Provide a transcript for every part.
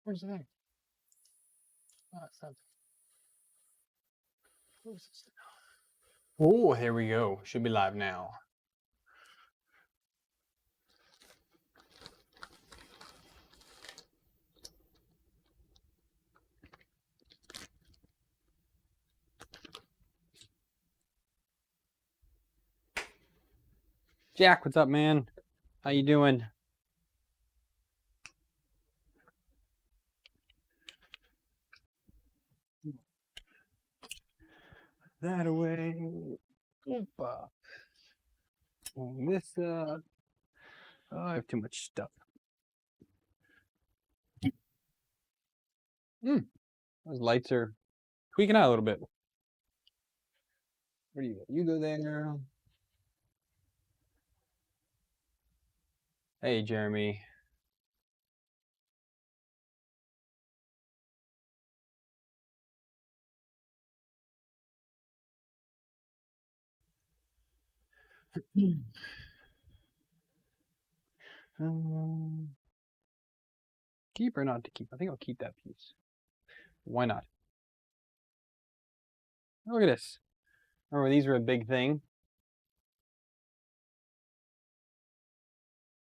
Where's the thing? Oh, it's not. Where's this thing? Oh, here we go. Should be live now. Jack, what's up, man? How you doing? That away. Opa. This oh, I have too much stuff. Those lights are tweaking out a little bit. Where do you go? You go there. Hey, Jeremy. Keep or not to keep? I think I'll keep that piece. Why not? Look at this. Remember, these were a big thing.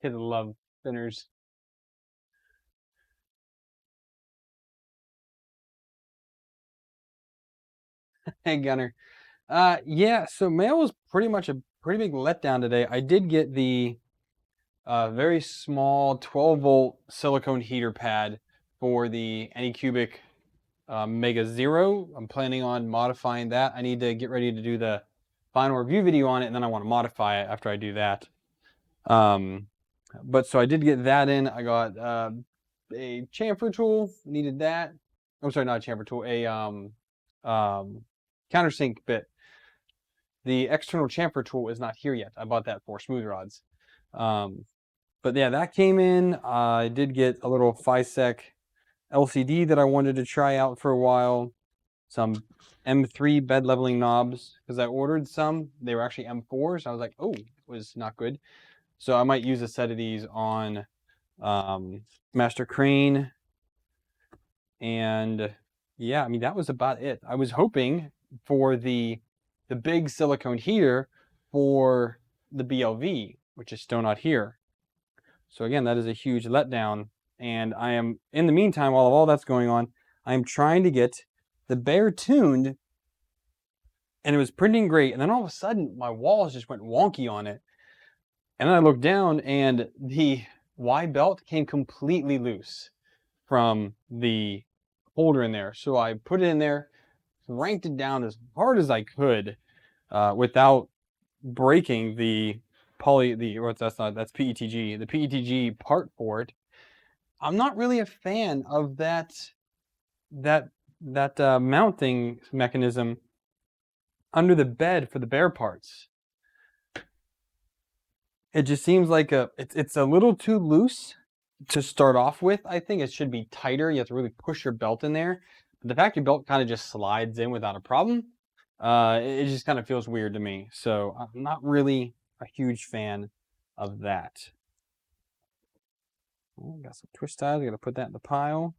Kids love spinners. Hey, Gunner. Yeah, so mail was pretty much a pretty big letdown today. I did get the very small 12-volt silicone heater pad for the Anycubic Mega Zero. I'm planning on modifying that. I need to get ready to do the final review video on it, and then I want to modify it after I do that. But so I did get that in. I got a chamfer tool. Needed that. I'm sorry, not a chamfer tool. A countersink bit. The external chamfer tool is not here yet. I bought that for smooth rods. But yeah, that came in. I did get a little FISEC LCD that I wanted to try out for a while. Some M3 bed leveling knobs, because I ordered some. They were actually M4s. I was like, oh, it was not good. So I might use a set of these on Master Crane. And yeah, I mean, that was about it. I was hoping for the big silicone heater for the BLV, which is still not here. So again, that is a huge letdown. And I am, in the meantime, while all that's going on, I'm trying to get the Bear tuned, and it was printing great. And then all of a sudden, my walls just went wonky on it. And then I looked down, and the Y belt came completely loose from the holder in there. So I put it in there, cranked it down as hard as I could without breaking the that's PETG, the PETG part for it. I'm not really a fan of that mounting mechanism under the bed for the Bear parts. It just seems like it's a little too loose to start off with. I think it should be tighter. You have to really push your belt in there. But the fact your belt kind of just slides in without a problem, it just kind of feels weird to me. So I'm not really a huge fan of that. Oh, got some twist ties. I got to put that in the pile.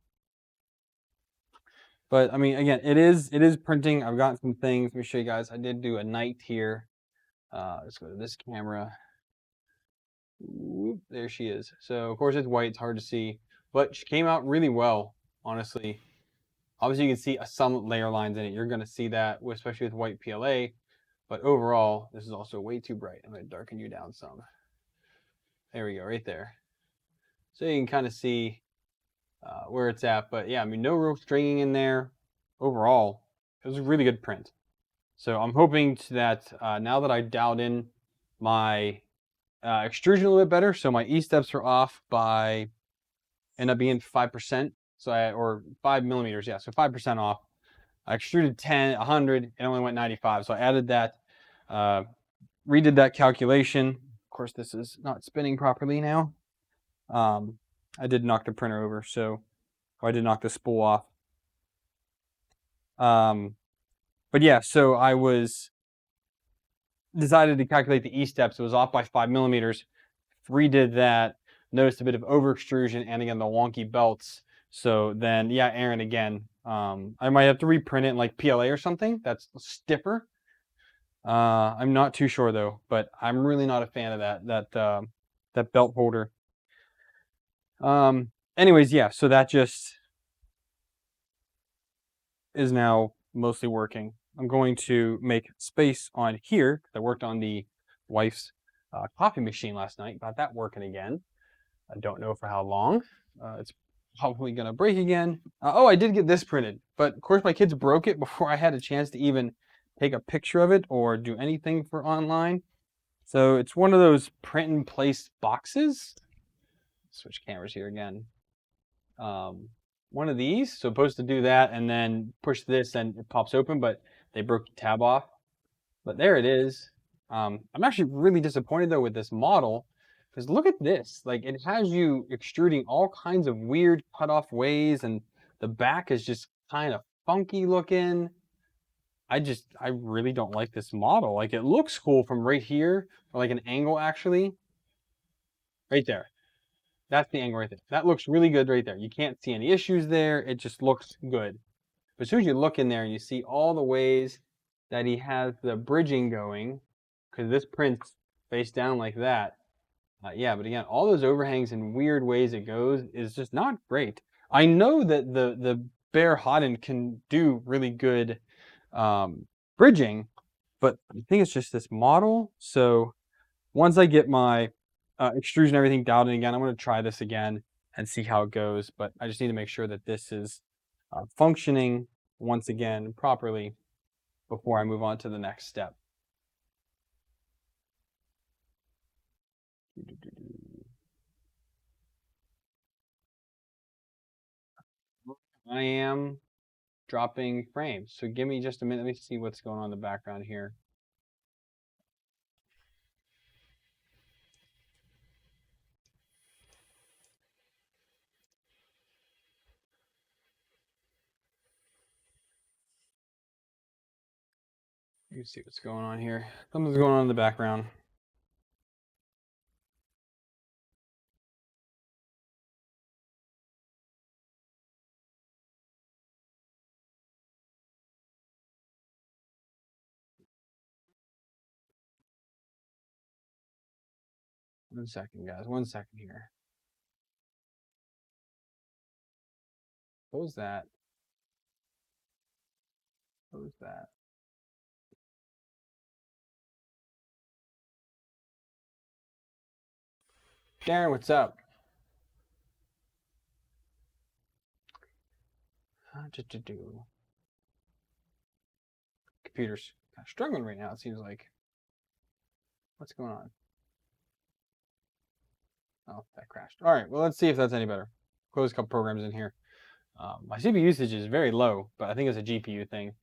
But I mean, again, it is printing. I've got some things. Let me show you guys. I did do a night here. Let's go to this camera. Whoop, there she is. So of course it's white. It's hard to see, but she came out really well, honestly. Obviously, you can see some layer lines in it. You're going to see that, especially with white PLA. But overall, this is also way too bright. I'm going to darken you down some. There we go, right there. So you can kind of see where it's at. But yeah, I mean, no real stringing in there. Overall, it was a really good print. So I'm hoping that now that I dialed in my extrusion a little bit better, so my E-steps are off by, end up being 5%. So or 5 millimeters, yeah, so 5% off. I extruded 10, 100, it only went 95. So I added that, redid that calculation. Of course, this is not spinning properly now. I did knock the printer over, so I did knock the spool off. But yeah, so I decided to calculate the E-steps. It was off by 5 millimeters. Redid that. Noticed a bit of over extrusion and again the wonky belts. So then, yeah, Aaron, again, I might have to reprint it in like PLA or something that's stiffer. I'm not too sure though, but I'm really not a fan of that belt holder. Anyways, yeah, so that just is now mostly working. I'm going to make space on here because I worked on the wife's coffee machine last night. Got that working again. I don't know for how long. It's probably going to break again. Oh, I did get this printed, but of course my kids broke it before I had a chance to even take a picture of it or do anything for online. So it's one of those print and place boxes. Switch cameras here again. One of these, so supposed to do that and then push this and it pops open, but they broke the tab off. But there it is. I'm actually really disappointed though with this model because look at this. Like it has you extruding all kinds of weird cut off ways and the back is just kind of funky looking. I really don't like this model. Like it looks cool from right here or like an angle actually. Right there. That's the angle right there. That looks really good right there. You can't see any issues there. It just looks good. But as soon as you look in there and you see all the ways that he has the bridging going, because this prints face down like that, yeah, but again, all those overhangs and weird ways it goes is just not great. I know that the Bear Hodden can do really good bridging, but I think it's just this model. So once I get my extrusion everything dialed in again, I'm going to try this again and see how it goes. But I just need to make sure that this is functioning once again properly before I move on to the next step. I am dropping frames. So give me just a minute. Let me see what's going on in the background here. You see what's going on here. Something's going on in the background. One second, guys. 1 second here. Close that. Close that. Darren, what's up? Computer's kind of struggling right now, it seems like. What's going on? Oh, that crashed. All right, well, let's see if that's any better. Close a couple programs in here. My CPU usage is very low, but I think it's a GPU thing.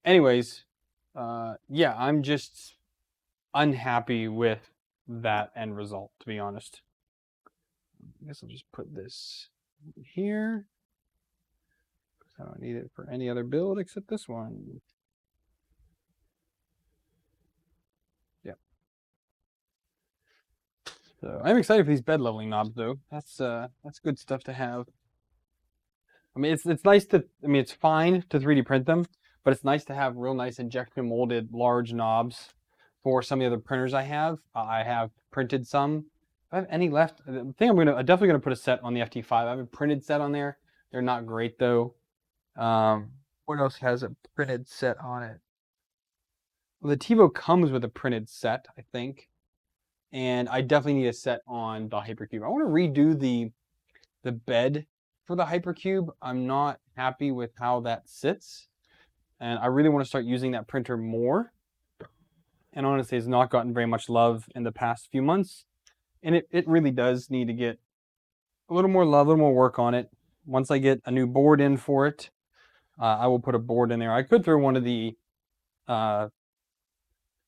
Anyways, yeah, I'm just unhappy with that end result, to be honest. I guess I'll just put this here. I don't need it for any other build except this one. Yep. So I'm excited for these bed leveling knobs, though. That's good stuff to have. I mean, it's nice to. I mean, it's fine to 3D print them, but it's nice to have real nice injection molded large knobs for some of the other printers I have. I have printed some. If I have any left, I think I'm definitely gonna put a set on the FT5. I have a printed set on there. They're not great though. What else has a printed set on it? Well, the TiVo comes with a printed set, I think, and I definitely need a set on the Hypercube. I want to redo the bed for the Hypercube. I'm not happy with how that sits, and I really want to start using that printer more. And honestly, it's not gotten very much love in the past few months, and it really does need to get a little more love, a little more work on it. Once I get a new board in for it, I will put a board in there. I could throw one of the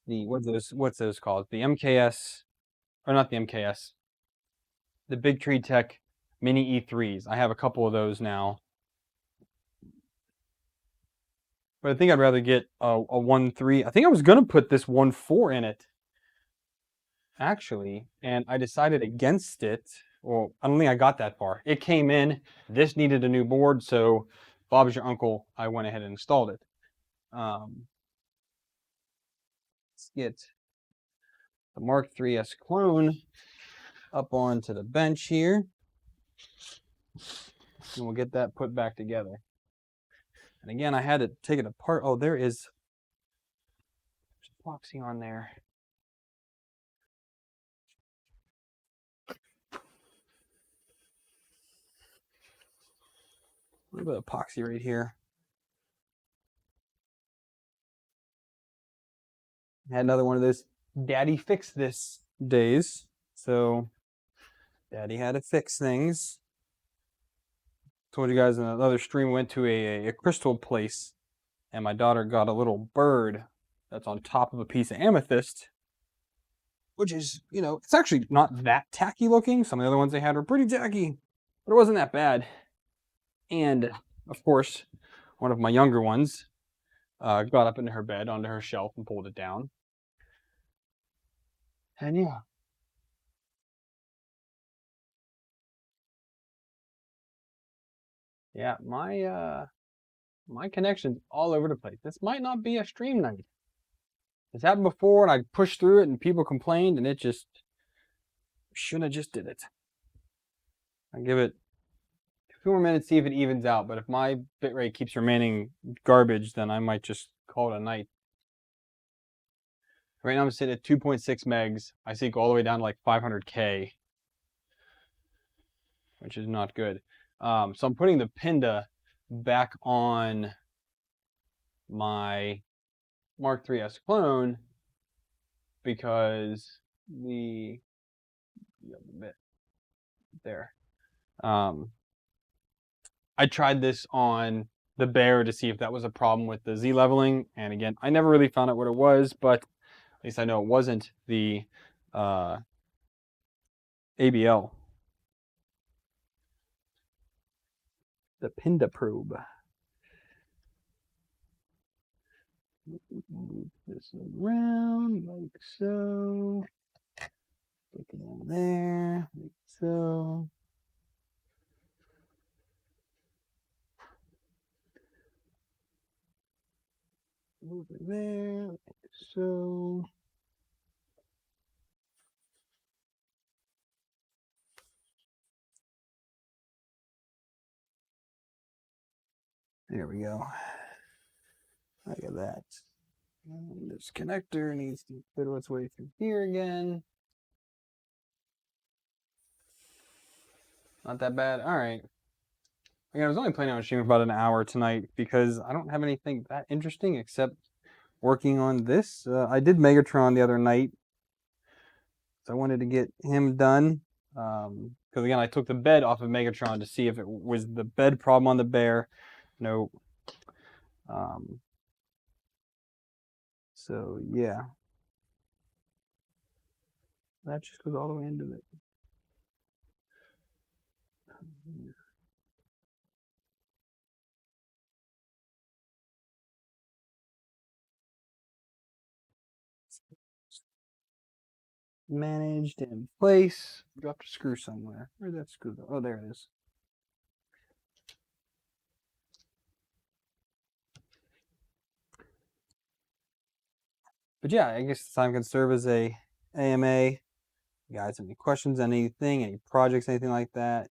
what's those called? The MKS, or not the MKS, the Big Tree Tech Mini E3s. I have a couple of those now. But I think I'd rather get a 1.3. I think I was going to put this 1.4 in it, actually, and I decided against it well, I don't think I got that far. It came in, this needed a new board, so Bob's your uncle, I went ahead and installed it. Let's get the Mark III's clone up onto the bench here, and we'll get that put back together. And again, I had to take it apart. Oh, there's epoxy on there. A little bit of epoxy right here. I had another one of those daddy fix this days. So daddy had to fix things. Told you guys in another stream, went to a crystal place, and my daughter got a little bird that's on top of a piece of amethyst, which is, you know, it's actually not that tacky looking. Some of the other ones they had were pretty tacky, but it wasn't that bad. And of course, one of my younger ones got up into her bed onto her shelf and pulled it down. And yeah. Yeah, my connection's all over the place. This might not be a stream night. It's happened before, and I pushed through it, and people complained, and it just shouldn't have just did it. I give it a few more minutes, see if it evens out. But if my bitrate keeps remaining garbage, then I might just call it a night. Right now I'm sitting at 2.6 megs. I see it go all the way down to like 500K, which is not good. So I'm putting the Pinda back on my Mark III's clone because the bit there. I tried this on the Bear to see if that was a problem with the Z leveling, and again, I never really found out what it was, but at least I know it wasn't the ABL. The Pinda probe. Move this around like so. Stick it in there, like so. Move it there, like so. There we go. Look at that. And this connector needs to fiddle its way through here again. Not that bad. All right. Again, I was only planning on streaming for about an hour tonight because I don't have anything that interesting except working on this. I did Megatron the other night, so I wanted to get him done. Because again, I took the bed off of Megatron to see if it was the bed problem on the Bear. No. So yeah, that just goes all the way into it. Managed in place. Dropped a screw somewhere. Where'd that screw go? Oh, there it is. But yeah, I guess this time can serve as a AMA. You guys have any questions, anything, any projects, anything like that,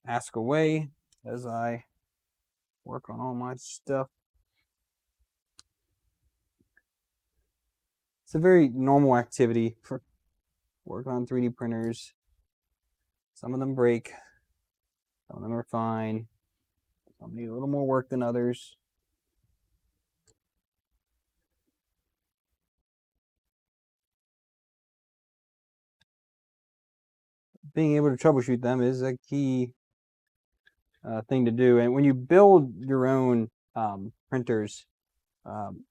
ask away as I work on all my stuff. It's a very normal activity for work on 3D printers. Some of them break, some of them are fine, some need a little more work than others. Being able to troubleshoot them is a key thing to do. And when you build your own printers,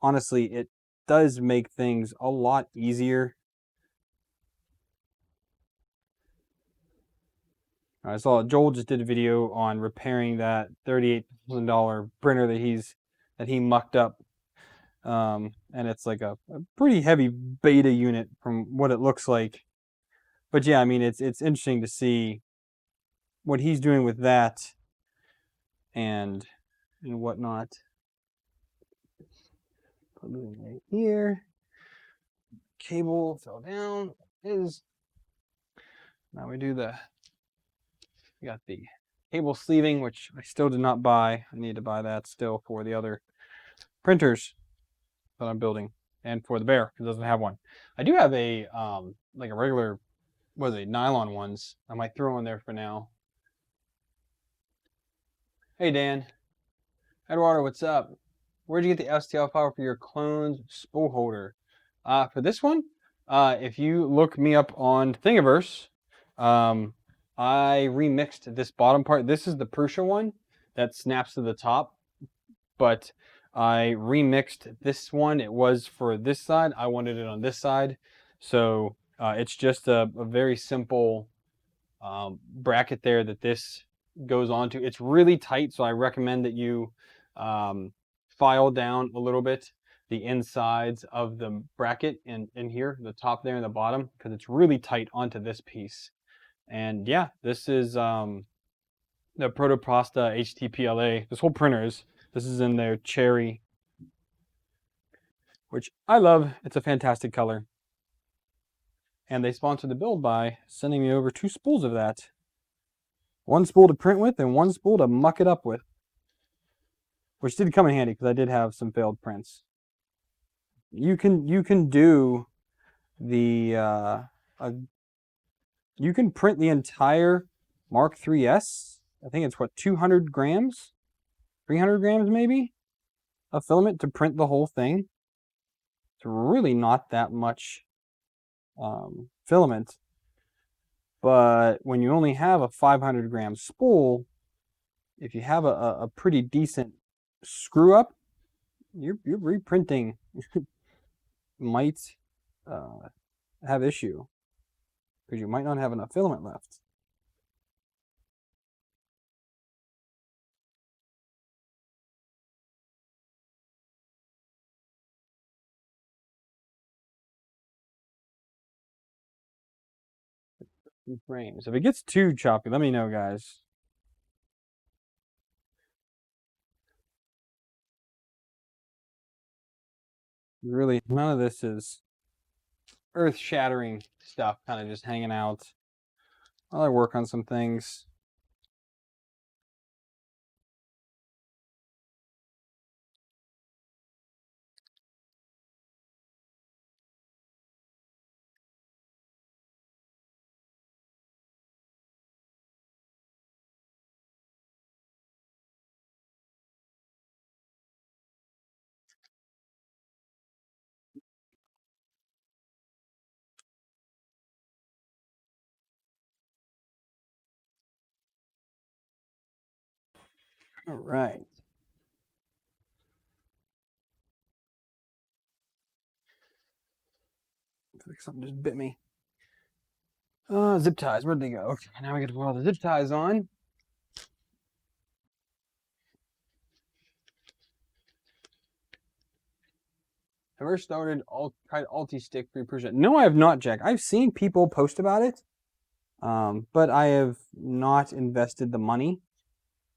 honestly, it does make things a lot easier. I saw Joel just did a video on repairing that $38,000 printer that he mucked up, and it's like a pretty heavy beta unit from what it looks like. But yeah, I mean, it's interesting to see what he's doing with that and whatnot. Put it right here. Cable fell down. Now we got the cable sleeving, which I still did not buy. I need to buy that still for the other printers that I'm building and for the bear because it doesn't have one. I do have a like a regular, what are they, nylon ones. I might throw in there for now. Hey Dan, Eduardo, what's up? Where'd you get the STL file for your clone's spool holder? For this one, if you look me up on Thingiverse, I remixed this bottom part. This is the Prusa one that snaps to the top, but I remixed this one. It was for this side. I wanted it on this side. So it's just a very simple bracket there that this goes onto. It's really tight, so I recommend that you file down a little bit the insides of the bracket in here, the top there and the bottom, because it's really tight onto this piece. And yeah, this is the Protopasta HTPLA. This whole printer this is in their cherry, which I love. It's a fantastic color. And they sponsored the build by sending me over 2 spools of that. 1 spool to print with and 1 spool to muck it up with. Which did come in handy because I did have some failed prints. You can do the you can print the entire Mark 3S. I think it's what, 200 grams, 300 grams maybe, of filament to print the whole thing. It's really not that much filament, but when you only have a 500 gram spool, if you have a pretty decent screw up, you're reprinting might have issue because you might not have enough filament left. Frames. If it gets too choppy, let me know, guys. Really, none of this is earth-shattering stuff, kind of just hanging out while I work on some things. All right. Looks like something just bit me. Zip ties. Where'd they go? Okay, now we get to put all the zip ties on. Ever started tried Alti-Stick free Prusa? No, I have not, Jack. I've seen people post about it, but I have not invested the money.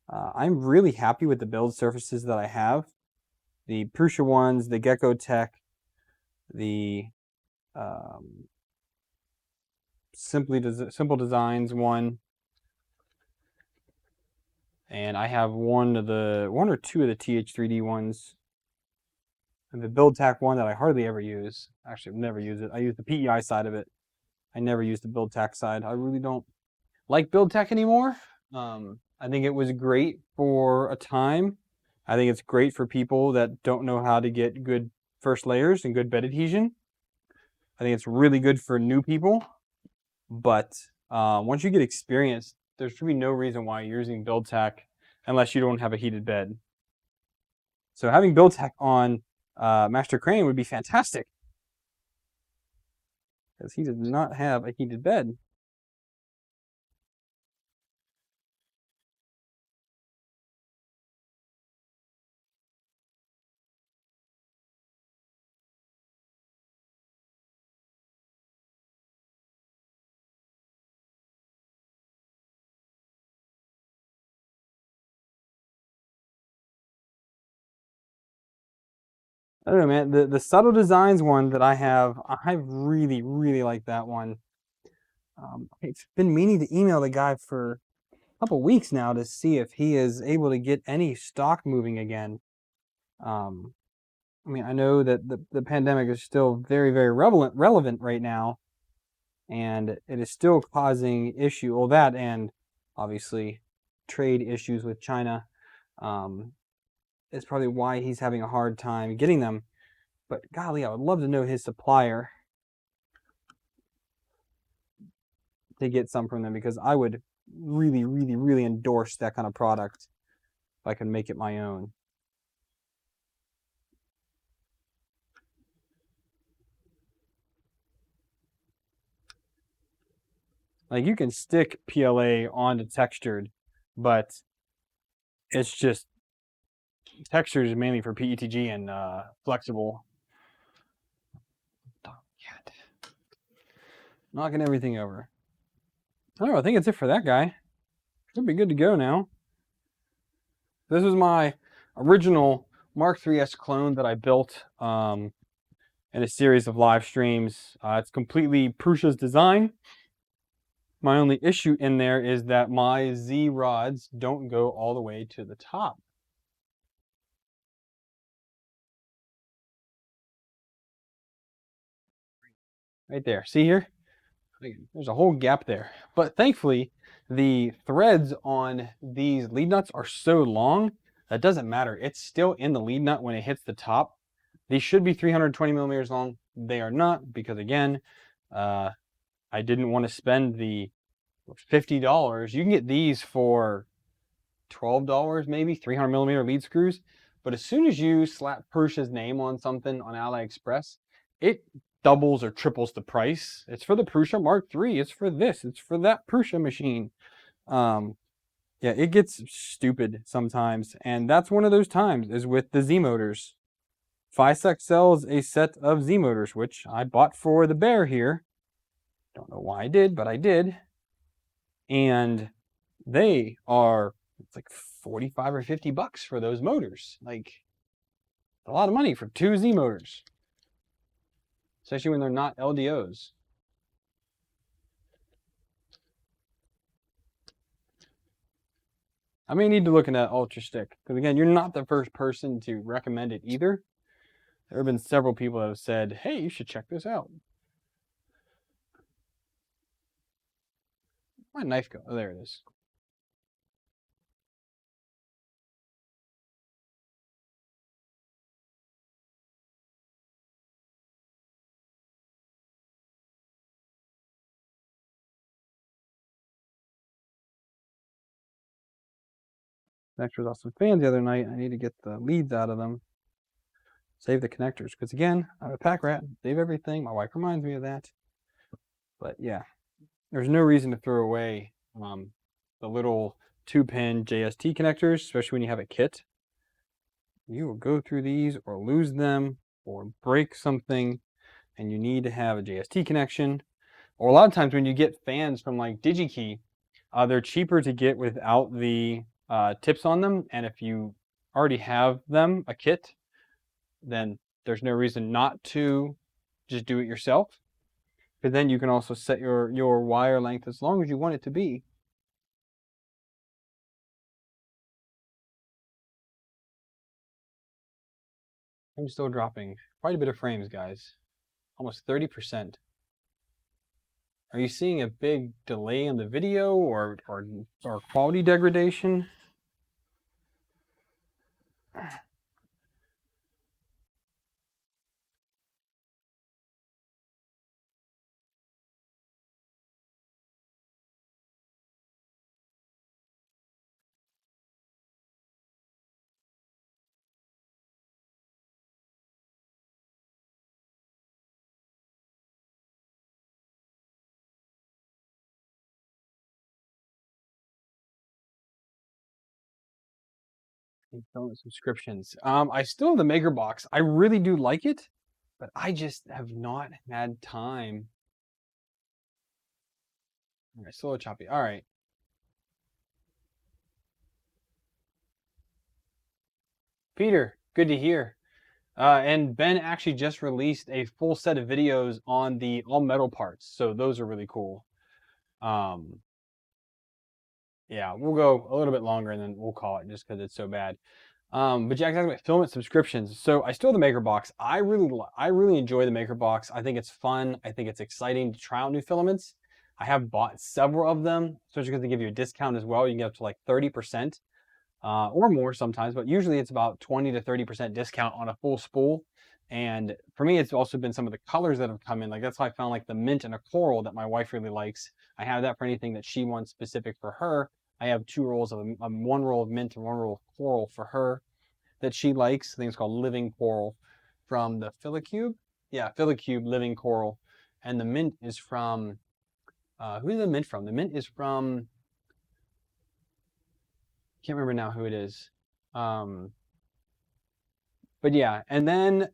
I'm really happy with the build surfaces that I have. The Prusa ones, the Gecko Tech, the Simple Designs one, and I have one or two of the TH3D ones. And the BuildTak one that I hardly ever use. Actually, I've never used it. I use the PEI side of it. I never use the BuildTak side. I really don't like BuildTak anymore. I think it was great for a time. I think it's great for people that don't know how to get good first layers and good bed adhesion. I think it's really good for new people. But once you get experience, there should be no reason why you're using BuildTak unless you don't have a heated bed. So having BuildTak on Master Crane would be fantastic because he does not have a heated bed. I don't know, man. The subtle designs one that I have, I really, really like that one. I've been meaning to email the guy for a couple weeks now to see if he is able to get any stock moving again. I mean, I know that the pandemic is still very, very relevant right now, and it is still causing issue. Well, that and obviously trade issues with China is probably why he's having a hard time getting them. But golly, I would love to know his supplier to get some from them, because I would really, really, really endorse that kind of product if I can make it my own. Like, you can stick PLA onto textured, but it's just textured is mainly for PETG and flexible. Knocking everything over. Oh, I think it's it for that guy. Should be good to go now. This was my original Mark 3S clone that I built in a series of live streams. It's completely Prusa's design. My only issue in there is that my Z rods don't go all the way to the top. Right there. See here? There's a whole gap there. But thankfully, the threads on these lead nuts are so long that doesn't matter. It's still in the lead nut when it hits the top. These should be 320 millimeters long. They are not, because again, I didn't want to spend the $50. You can get these for $12 maybe, 300 millimeter lead screws. But as soon as you slap Prusa's name on something on AliExpress, it doubles or triples the price. It's for the Prusa Mark III. It's for this. It's for that Prusa machine. Yeah, it gets stupid sometimes. And that's one of those times, is with the Z motors. Fisex sells a set of Z motors, which I bought for the bear here. Don't know why I did, but I did. And they are, it's like 45 or 50 bucks for those motors. Like, a lot of money for 2 Z motors, especially when they're not LDOs. I may need to look into that Ultra Stick, because again, you're not the first person to recommend it either. There have been several people that have said, hey, you should check this out. Where'd my knife go? Oh, there it is. Connectors off some fans the other night. I need to get the leads out of them. Save the connectors, because again, I'm a pack rat. Save everything. My wife reminds me of that. But yeah, there's no reason to throw away the little 2-pin JST connectors, especially when you have a kit. You will go through these or lose them or break something, and you need to have a JST connection. Or a lot of times when you get fans from like DigiKey, they're cheaper to get without the tips on them. And if you already have them, a kit, then there's no reason not to just do it yourself. But then you can also set your wire length as long as you want it to be. I'm still dropping quite a bit of frames, guys. Almost 30%. Are you seeing a big delay in the video or quality degradation? Subscriptions. I still have the Maker Box. I really do like it, but I just have not had time. All right, slow choppy. All right. Peter, good to hear. And Ben actually just released a full set of videos on the all metal parts, so those are really cool. Um, yeah, we'll go a little bit longer and then we'll call it just because it's so bad. But Jack, talking about Filament subscriptions. So I still have the Maker Box. I really enjoy the Maker Box. I think it's fun. I think it's exciting to try out new filaments. I have bought several of them, especially because they give you a discount as well. You can get up to like 30%, or more sometimes, but usually it's about 20 to 30% discount on a full spool. And for me, it's also been some of the colors that have come in. Like that's how I found like the mint and a coral that my wife really likes. I have that for anything that she wants specific for her. I have two rolls of one roll of mint and one roll of coral for her that she likes. I think it's called Living Coral from the Filicube. Yeah, Filicube Living Coral. And the mint is from, who is the mint from? The mint is from, can't remember now who it is. But yeah, and then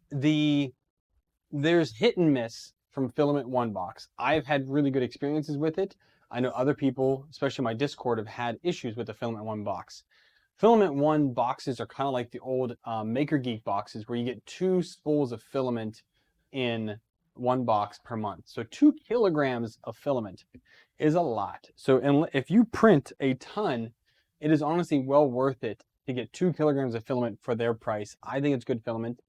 there's hit and miss from Filament One box. I've had really good experiences with it. I know other people, especially my Discord, have had issues with the Filament One box. Filament One boxes are kind of like the old Maker Geek boxes where you get 2 spools of filament in one box per month. So 2 kilograms of filament is a lot. So if you print a ton, it is honestly well worth it to get 2 kilograms of filament for their price. I think it's good filament.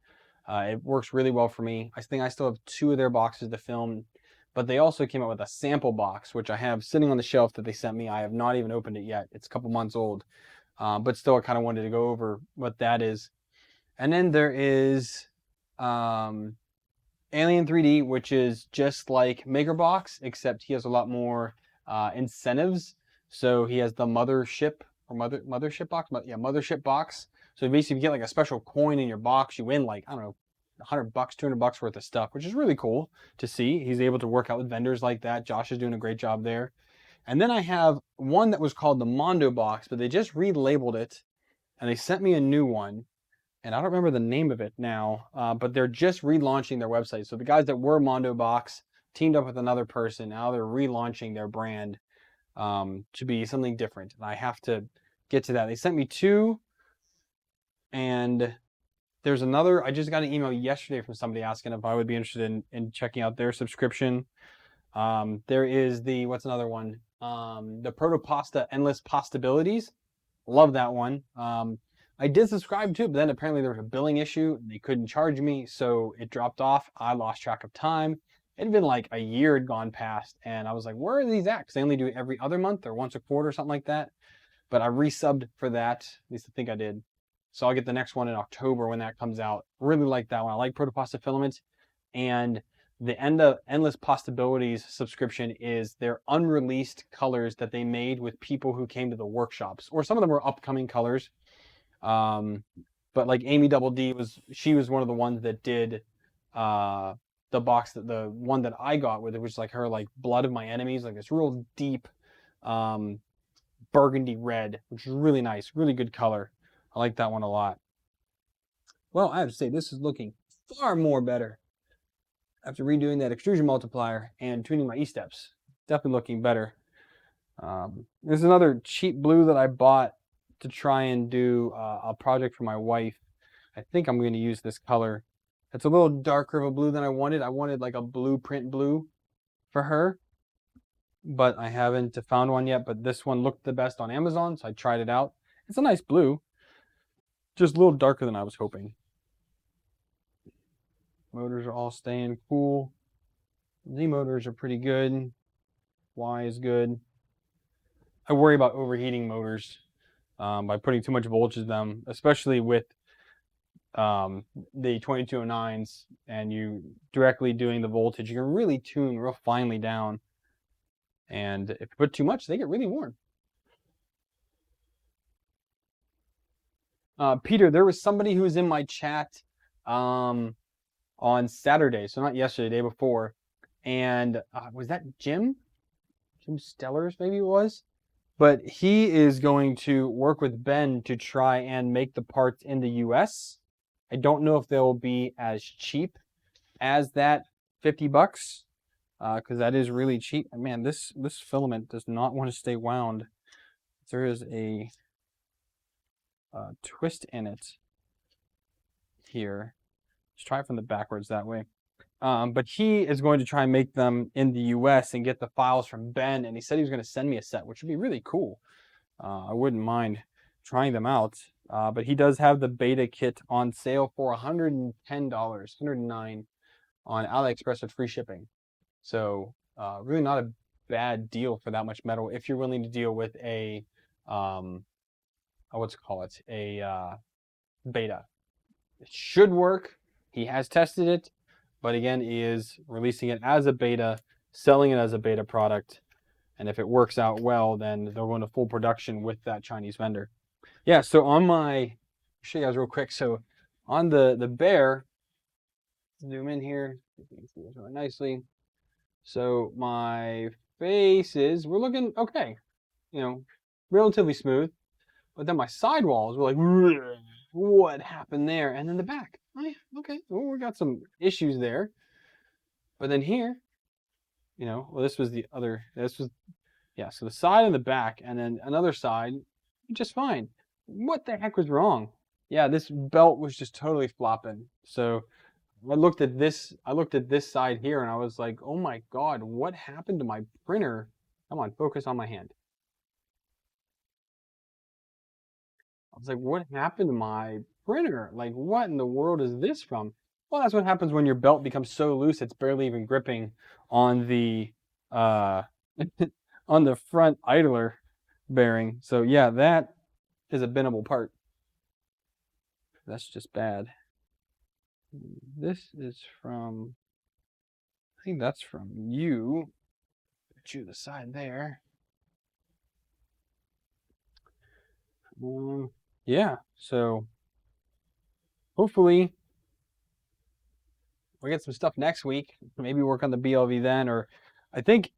It works really well for me. I think I still have 2 of their boxes to film, but they also came out with a sample box, which I have sitting on the shelf that they sent me. I have not even opened it yet. It's a couple months old, but still I kind of wanted to go over what that is. And then there is Alien 3D, which is just like MakerBox, except he has a lot more incentives. So he has the mothership or mothership box, yeah, mothership box. So basically, if you get like a special coin in your box, you win like, I don't know, $100, $200 worth of stuff, which is really cool to see. He's able to work out with vendors like that. Josh is doing a great job there. And then I have one that was called the Mondo box, but they just relabeled it and they sent me a new one. And I don't remember the name of it now, but they're just relaunching their website. So the guys that were Mondo Box teamed up with another person. Now they're relaunching their brand to be something different. And I have to get to that. They sent me 2, and there's another. I just got an email yesterday from somebody asking if I would be interested in checking out their subscription. There is the, what's another one? The Protopasta Endless Possibilities. Love that one. I did subscribe to it, but then apparently there was a billing issue. They couldn't charge me, so it dropped off. I lost track of time. It had been like a year had gone past, and I was like, where are these at? Because they only do it every other month or once a quarter or something like that. But I resubbed for that. At least I think I did. So I'll get the next one in October when that comes out. Really like that one. I like Protopasta Filament. And the Endless Possibilities subscription is their unreleased colors that they made with people who came to the workshops. Or some of them were upcoming colors. But like Amy Double D she was one of the ones that did the box, that the one that I got with it, which is like her like Blood of My Enemies, like this real deep burgundy red, which is really nice, really good color. I like that one a lot. Well, I have to say this is looking far more better after redoing that extrusion multiplier and tuning my E-steps. Definitely looking better. There's another cheap blue that I bought to try and do a project for my wife. I think I'm going to use this color. It's a little darker of a blue than I wanted. I wanted like a blueprint blue for her, but I haven't found one yet. But this one looked the best on Amazon, so I tried it out. It's a nice blue, just a little darker than I was hoping. Motors are all staying cool. Z motors are pretty good. Y is good. I worry about overheating motors by putting too much voltage in them, especially with the 2209s, and you directly doing the voltage. You can really tune real finely down, and if you put too much, they get really warm. Peter, there was somebody who was in my chat on Saturday, so not yesterday, the day before, and was that Jim? Jim Stellers, maybe it was? But he is going to work with Ben to try and make the parts in the US. I don't know if they'll be as cheap as that $50, because that is really cheap. And man, this filament does not want to stay wound. There is a twist in it here. Let's try it from the backwards that way. But he is going to try and make them in the US and get the files from Ben, and he said he was going to send me a set, which would be really cool. I wouldn't mind trying them out. But he does have the beta kit on sale for $110, $109 on AliExpress with free shipping. So really not a bad deal for that much metal if you're willing to deal with a what's it called? A beta. It should work. He has tested it, but again, he is releasing it as a beta, selling it as a beta product, and if it works out well, then they'll go into full production with that Chinese vendor. Yeah, so on my, I'll show you guys real quick. So on the Bear, zoom in here, you can see this really nicely. So my faces, we're looking okay, you know, relatively smooth. But then my sidewalls were like, what happened there? And then the back, oh yeah, okay, well, we got some issues there. But then here, you know, well, this was the other, this was, yeah, so the side and the back, and then another side, just fine. What the heck was wrong? Yeah, this belt was just totally flopping. So I looked at this side here, and I was like, oh my God, what happened to my printer? Come on, focus on my hand. I was like, what happened to my printer? Like, what in the world is this from? Well, that's what happens when your belt becomes so loose it's barely even gripping on the uh, on the front idler bearing. So yeah, that is a bendable part. That's just bad. This is from, I think that's from you. Chew the side there. Yeah, so hopefully we get some stuff next week. Maybe work on the BLV then, or I think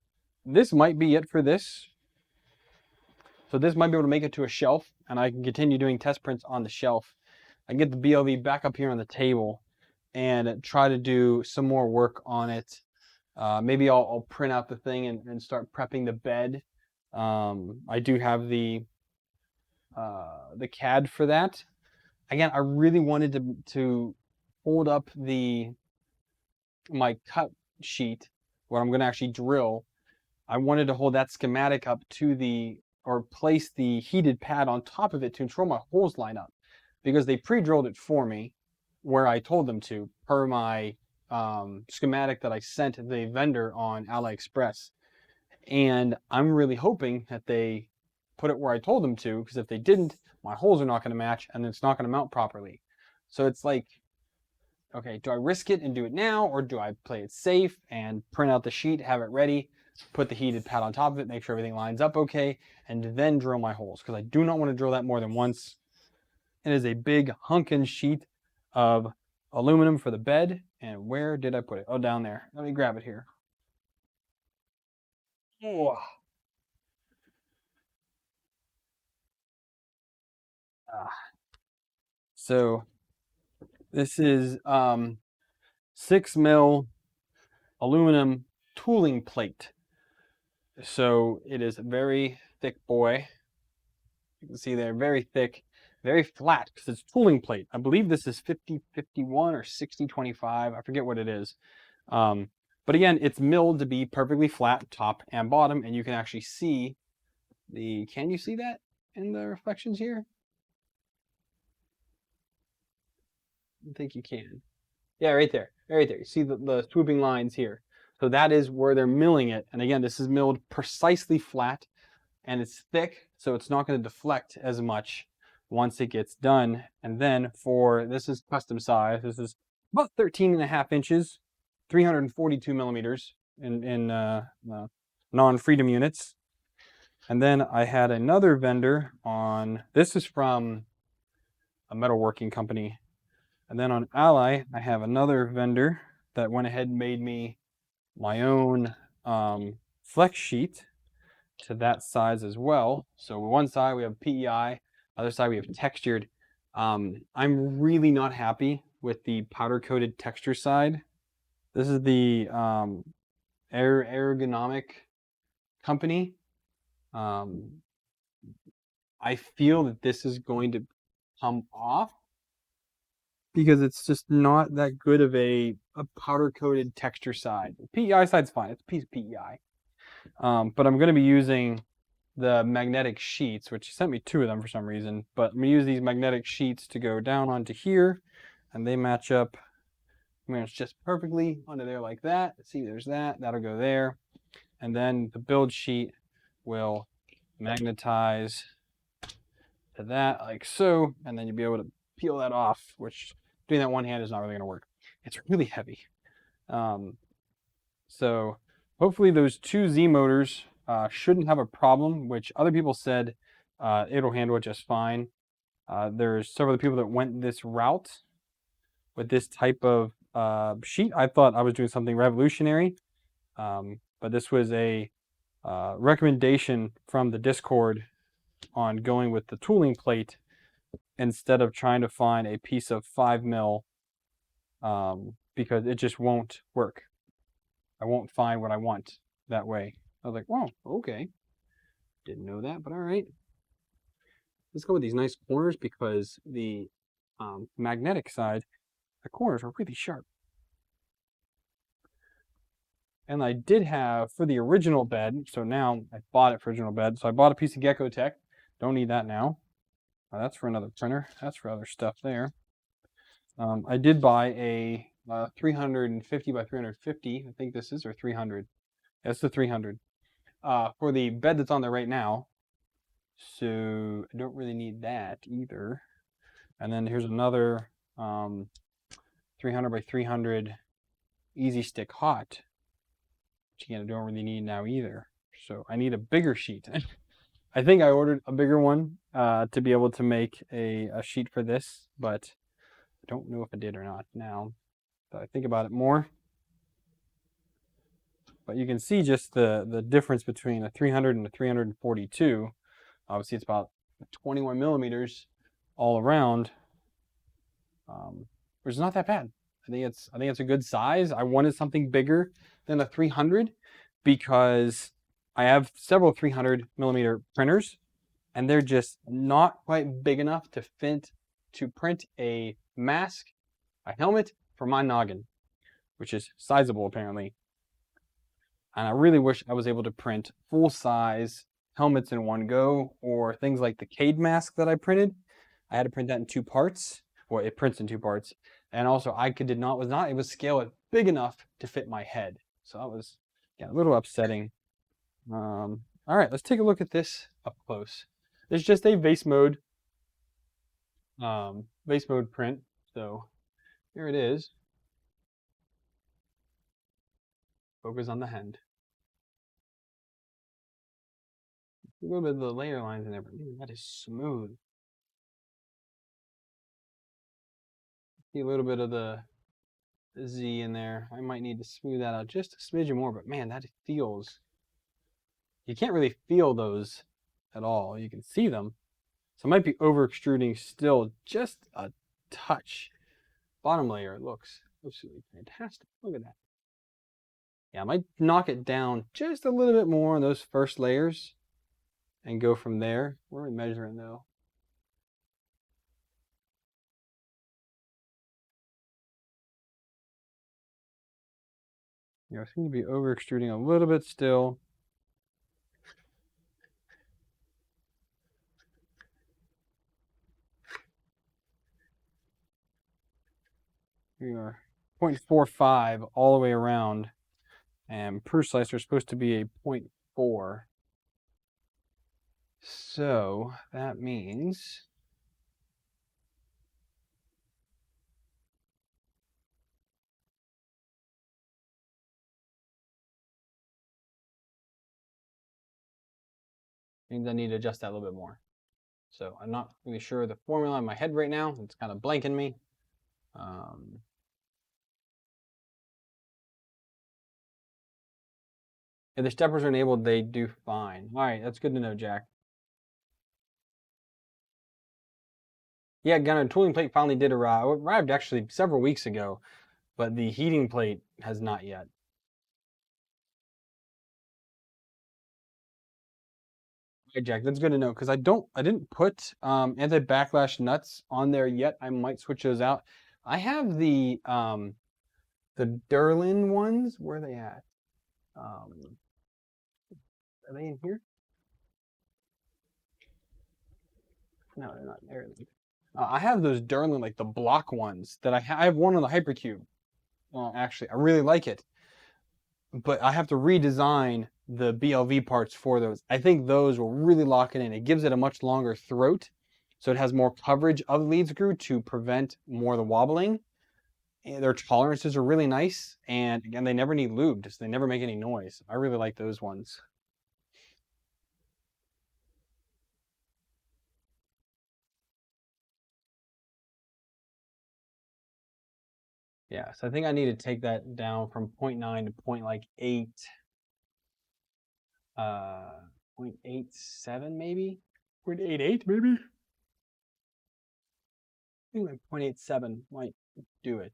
this might be it for this. So this might be able to make it to a shelf, and I can continue doing test prints on the shelf. I can get the BLV back up here on the table and try to do some more work on it. Maybe I'll print out the thing and start prepping the bed. I do have the CAD for that. Again, I really wanted to hold up my cut sheet where I'm going to actually drill. I wanted to hold that schematic up to or place the heated pad on top of it to ensure my holes line up, because they pre-drilled it for me where I told them to per my schematic that I sent the vendor on AliExpress. And I'm really hoping that they put it where I told them to, because if they didn't, my holes are not going to match and it's not going to mount properly. So it's like, okay, do I risk it and do it now, or do I play it safe and print out the sheet, have it ready, put the heated pad on top of it, make sure everything lines up okay, and then drill my holes? Because I do not want to drill that more than once. It is a big hunkin' sheet of aluminum for the bed. And where did I put it? Oh, down there. Let me grab it here. Oh. So this is 6 mil aluminum tooling plate. So it is a very thick boy. You can see they're very thick, very flat because it's tooling plate. I believe this is 50-51 or 60-25. I forget what it is. But again, it's milled to be perfectly flat top and bottom, and you can actually see can you see that in the reflections here? I think you can. Yeah, right there, right there. You see the swooping lines here. So that is where they're milling it. And again, this is milled precisely flat, and it's thick, so it's not going to deflect as much once it gets done. And then this is custom size. This is about 13.5 inches, 342 millimeters in non-freedom units. And then I had another vendor this is from a metalworking company. And then on Ally, I have another vendor that went ahead and made me my own flex sheet to that size as well. So one side we have PEI, other side we have textured. I'm really not happy with the powder coated texture side. This is the ergonomic company. I feel that this is going to come off because it's just not that good of a powder coated texture side. PEI side's fine. It's a piece of PEI. But I'm going to be using the magnetic sheets, which sent me 2 of them for some reason. But I'm going to use these magnetic sheets to go down onto here, and they match up. Match just perfectly onto there like that. See, there's that. That'll go there. And then the build sheet will magnetize to that like so, and then you'll be able to peel that off, which doing that one hand is not really going to work. It's really heavy. So hopefully those 2 Z motors shouldn't have a problem, which other people said it'll handle it just fine. There's several people that went this route with this type of sheet. I thought I was doing something revolutionary, but this was a recommendation from the Discord on going with the tooling plate instead of trying to find a piece of 5 mil because it just won't work. I won't find what I want that way. I was like, "Whoa, okay. Didn't know that, but all right." Let's go with these nice corners because the magnetic side, the corners are really sharp. And I did have, for the original bed, so now I bought it for original bed. So I bought a piece of Gecko Tech. Don't need that now. That's for another printer. That's for other stuff there. I did buy a 350 by 350. I think this is, or 300. That's the 300. For the bed that's on there right now. So I don't really need that either. And then here's another 300 by 300 Easy Stick Hot, which again I don't really need now either. So I need a bigger sheet. I think I ordered a bigger one to be able to make a sheet for this, but I don't know if I did or not now that I think about it more. But you can see just the difference between a 300 and a 342. Obviously, it's about 21 millimeters all around, which is not that bad. I think it's a good size. I wanted something bigger than a 300 because I have several 300 millimeter printers, and they're just not quite big enough to fit to print a mask, a helmet for my noggin, which is sizable apparently. And I really wish I was able to print full-size helmets in one go, or things like the Cade mask that I printed. I had to print that in 2 parts. Well, it prints in 2 parts. And also I was not able to scale it big enough to fit my head. So that was a little upsetting. All right, let's take a look at this up close. There's just a base mode print. So here it is. Focus on the hand. A little bit of the layer lines in there, but man, that is smooth. See a little bit of the Z in there. I might need to smooth that out just a smidgen more, but man, that feels. You can't really feel those at all. You can see them. So I might be over extruding still just a touch. Bottom layer looks absolutely fantastic. Look at that. Yeah, I might knock it down just a little bit more on those first layers and go from there. Where are we measuring though? Yeah, I seem to be over extruding a little bit still. We are 0.45 all the way around, and per slicer is supposed to be a 0.4. So that means I need to adjust that a little bit more. So I'm not really sure of the formula in my head right now. It's kind of blanking me. If the steppers are enabled, they do fine. All right, that's good to know, Jack. Yeah, Gunner, tooling plate finally did arrive. It arrived actually several weeks ago, but the heating plate has not yet. Hey, Jack, that's good to know because I didn't put anti-backlash nuts on there yet. I might switch those out. I have the Derlin ones. Where are they at? Are they in here? No, they're not there. I have those Derlin, like the block ones that I have one on the Hypercube. Actually, I really like it, but I have to redesign the BLV parts for those. I think those will really lock it in. It gives it a much longer throat, so it has more coverage of the lead screw to prevent more of the wobbling. And their tolerances are really nice, and again, they never need lubed, so they never make any noise. I really like those ones. Yeah, so I think I need to take that down from 0.9 to point like 8, uh, 0.87 maybe, 0.88 maybe. I think like 0.87 might do it.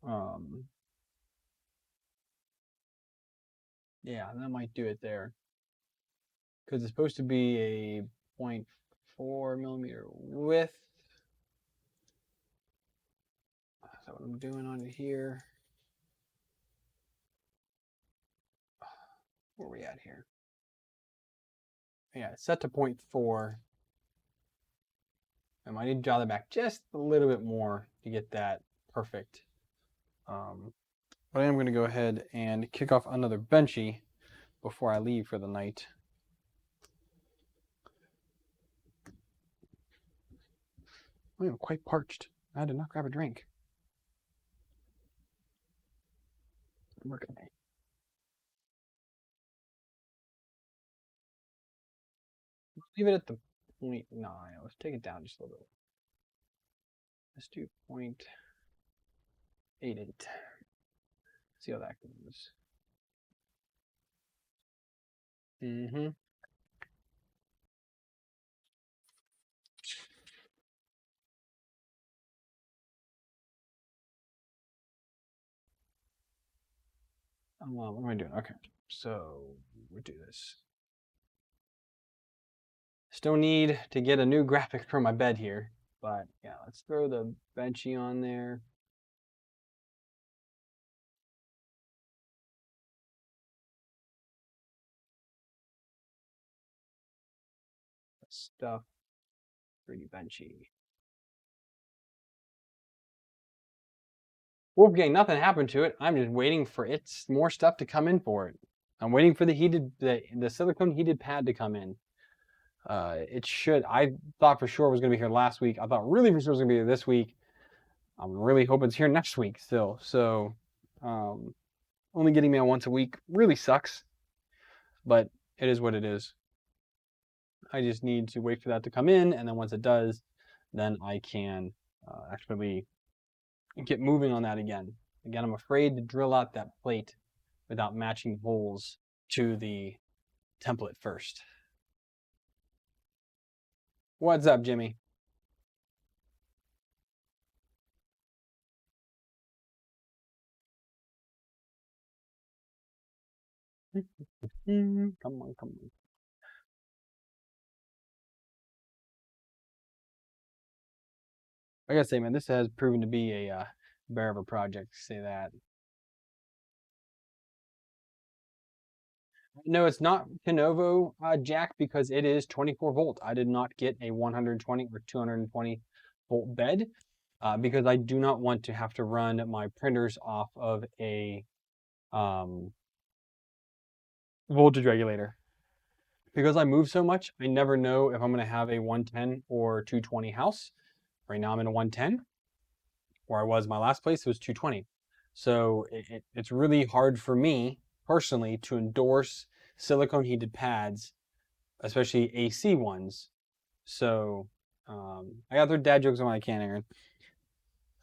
Um, yeah, that might do it there because it's supposed to be a 0.4 millimeter width. Is that what I'm doing on it here? Where are we at here? Yeah, it's set to 0.4. I might need to dial that back just a little bit more to get that perfect. But I am going to go ahead and kick off another benchy before I leave for the night. I am quite parched. I had to not grab a drink. Where can I? Leave it at the 0.9. Let's take it down just a little bit. Let's do 0.88. See how that goes. Mm-hmm. What am I doing? Okay, so we'll do this. Still need to get a new graphic for my bed here, but yeah, let's throw the benchy on there. Stuff 3D benchy. Wolfgang, nothing happened to it. I'm just waiting for its more stuff to come in for it. I'm waiting for the silicone heated pad to come in. It should. I thought for sure it was going to be here last week. I thought really for sure it was going to be here this week. I'm really hoping it's here next week still. So, only getting mail once a week really sucks, but it is what it is. I just need to wait for that to come in, and then once it does, then I can actually get moving on that again. Again, I'm afraid to drill out that plate without matching holes to the template first. What's up, Jimmy? Come on, come on. I gotta say, man, this has proven to be a bear of a project, to say that. No, it's not Kenovo jack because it is 24 volt. I did not get a 120 or 220 volt bed because I do not want to have to run my printers off of a voltage regulator. Because I move so much, I never know if I'm going to have a 110 or 220 house. Right now I'm in a 110, where I was my last place, it was 220. So it's really hard for me personally to endorse silicone heated pads, especially AC ones. So I got their dad jokes on what I can, Aaron.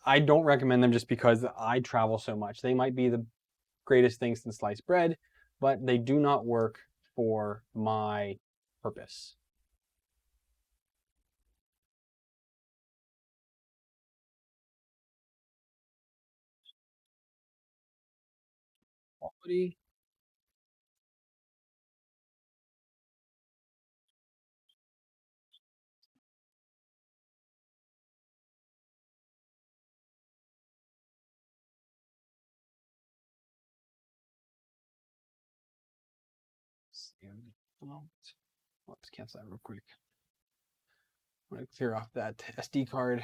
I don't recommend them just because I travel so much. They might be the greatest things since sliced bread, but they do not work for my purpose. Quality. Let's cancel that real quick. I'm going to clear off that SD card.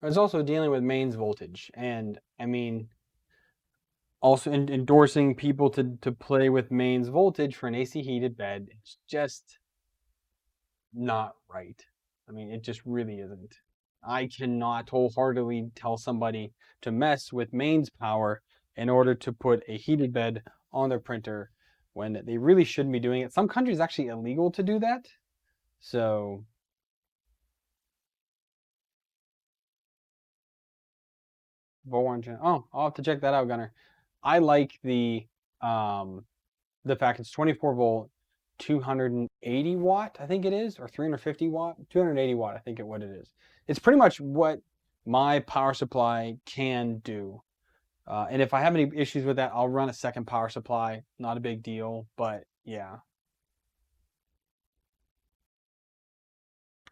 I was also dealing with mains voltage, and I mean, also endorsing people to play with mains voltage for an AC heated bed. It's just not right. I mean, it just really isn't. I cannot wholeheartedly tell somebody to mess with mains power in order to put a heated bed on their printer when they really shouldn't be doing it. Some countries actually illegal to do that. So oh, I'll have to check that out, Gunner. I like the fact it's 24 volt, 280 watt, I think it is, or 350 watt, 280 watt, I think what it is. It's pretty much what my power supply can do. And if I have any issues with that, I'll run a second power supply. Not a big deal, but yeah.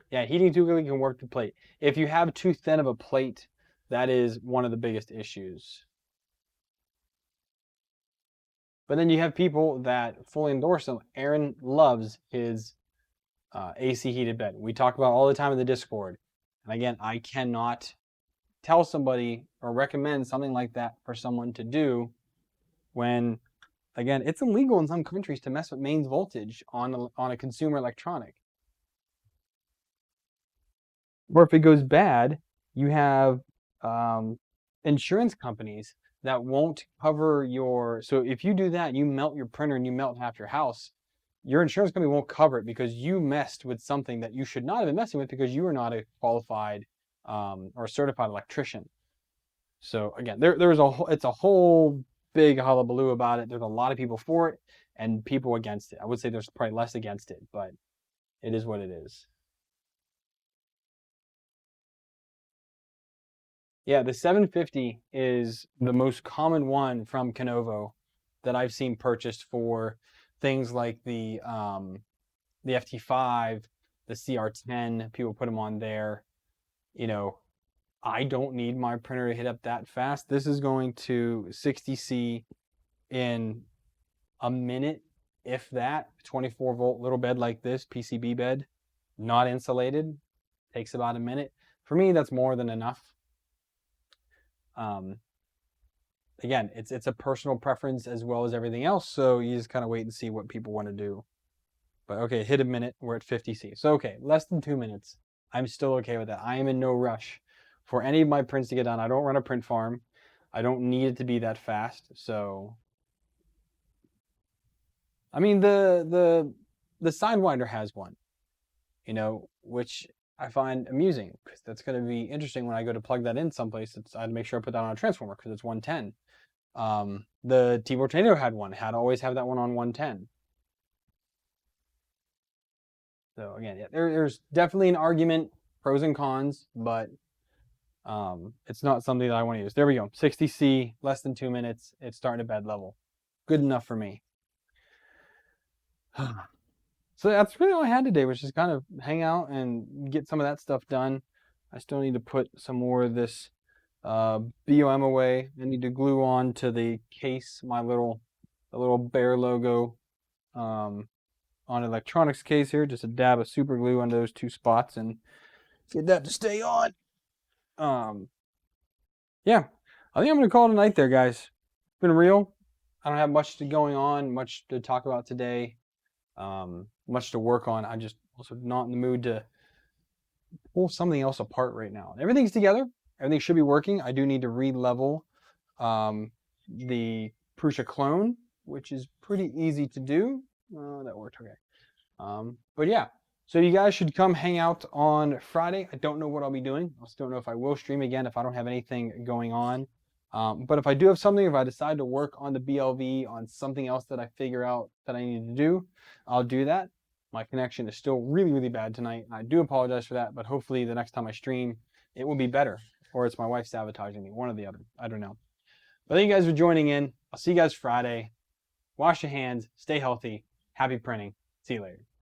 Yeah, heating too quickly can warp the plate. If you have too thin of a plate, that is one of the biggest issues. But then you have people that fully endorse them. Aaron loves his AC heated bed. We talk about all the time in the Discord. And again, I cannot tell somebody or recommend something like that for someone to do when, again, it's illegal in some countries to mess with mains voltage on a consumer electronic. Or if it goes bad, you have insurance companies that won't cover your. So if you do that, you melt your printer and you melt half your house, your insurance company won't cover it because you messed with something that you should not have been messing with because you are not a qualified or certified electrician. So again, it's a whole big hullabaloo about it. There's a lot of people for it and people against it. I would say there's probably less against it, but it is what it is. Yeah, the 750 is the most common one from Canovo that I've seen purchased for things like the FT5, the CR10. People put them on there. You know, I don't need my printer to hit up that fast. This is going to 60C in a minute, if that. 24 volt little bed like this, PCB bed, not insulated, takes about a minute. For me, that's more than enough. Again, it's a personal preference as well as everything else, so you just kind of wait and see what people want to do. But okay, hit a minute, we're at 50C. So okay, less than 2 minutes. I'm still okay with that. I am in no rush for any of my prints to get done. I don't run a print farm. I don't need it to be that fast. So I mean the Sidewinder has one, you know, which I find amusing because that's going to be interesting when I go to plug that in someplace. I'd make sure I put that on a transformer because it's 110. The T-Bow Tornado had one. Had to always have that one on 110. So again, yeah, there's definitely an argument, pros and cons, but it's not something that I want to use. There we go, 60C, less than 2 minutes. It's starting at bed level. Good enough for me. So that's really all I had today, was just kind of hang out and get some of that stuff done. I still need to put some more of this BOM away. I need to glue on to the case the little bear logo on electronics case here. Just a dab of super glue on those two spots and get that to stay on. Yeah, I think I'm gonna call it a night there, guys. It's been real. I don't have much going on, much to talk about today, much to work on. I'm just also not in the mood to pull something else apart right now. Everything's together. Everything should be working. I do need to re-level the Prusa clone, which is pretty easy to do. That worked okay. But yeah, so you guys should come hang out on Friday. I don't know what I'll be doing. I still don't know if I will stream again if I don't have anything going on. But if I do have something, if I decide to work on the BLV on something else that I figure out that I need to do, I'll do that. My connection is still really, really bad tonight. I do apologize for that, but hopefully the next time I stream, it will be better. Or it's my wife sabotaging me, one or the other. I don't know. But thank you guys for joining in. I'll see you guys Friday. Wash your hands, stay healthy, happy printing. See you later.